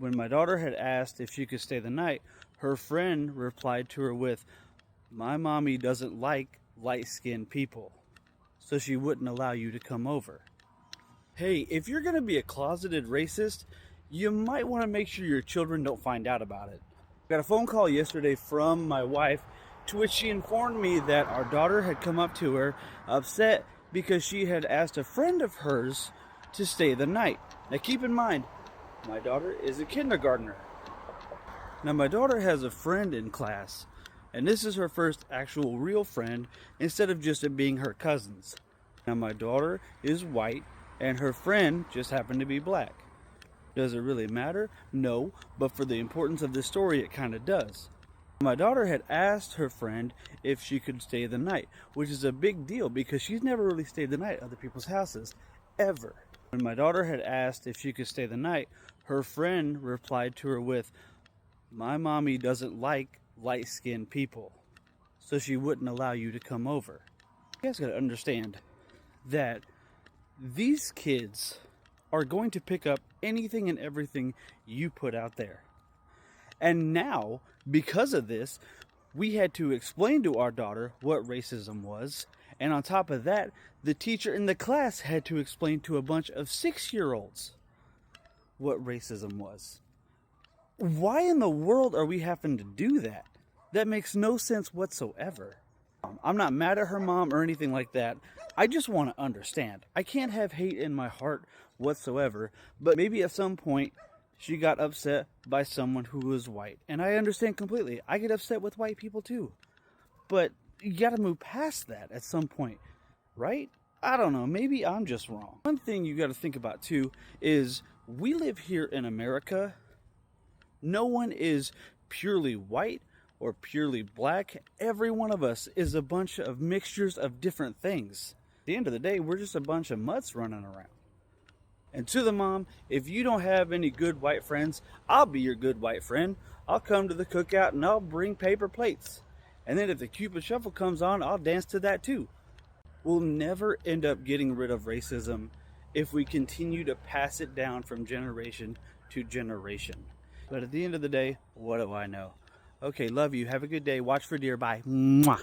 When my daughter had asked if she could stay the night, her friend replied to her with, "My mommy doesn't like light-skinned people, so she wouldn't allow you to come over." Hey, if you're going to be a closeted racist, you might want to make sure your children don't find out about it. I got a phone call yesterday from my wife to which she informed me that our daughter had come up to her upset because she had asked a friend of hers to stay the night. Now keep in mind, my daughter is a kindergartner. Now my daughter has a friend in class, and this is her first actual real friend instead of just it being her cousins. Now my daughter is white and her friend just happened to be black. Does it really matter? No, but for the importance of this story, it kind of does. My daughter had asked her friend if she could stay the night, which is a big deal because she's never really stayed the night at other people's houses, ever. When my daughter had asked if she could stay the night, her friend replied to her with, "My mommy doesn't like light-skinned people, so she wouldn't allow you to come over." You guys gotta understand that these kids are going to pick up anything and everything you put out there. And now, because of this, we had to explain to our daughter what racism was. And on top of that, the teacher in the class had to explain to a bunch of 6-year-olds what racism was. Why in the world are we having to do that? That makes no sense whatsoever. I'm not mad at her mom or anything like that. I just want to understand. I can't have hate in my heart whatsoever, but maybe at some point she got upset by someone who was white. And I understand completely. I get upset with white people too. But you got to move past that at some point, right? I don't know. Maybe I'm just wrong. One thing you got to think about too is we live here in America. No one is purely white or purely black. Every one of us is a bunch of mixtures of different things. At the end of the day, we're just a bunch of mutts running around. And to the mom, if you don't have any good white friends, I'll be your good white friend. I'll come to the cookout and I'll bring paper plates. And then if the Cupid Shuffle comes on, I'll dance to that too. We'll never end up getting rid of racism if we continue to pass it down from generation to generation. But at the end of the day, what do I know? Okay, love you. Have a good day. Watch for deer. Bye. Mwah.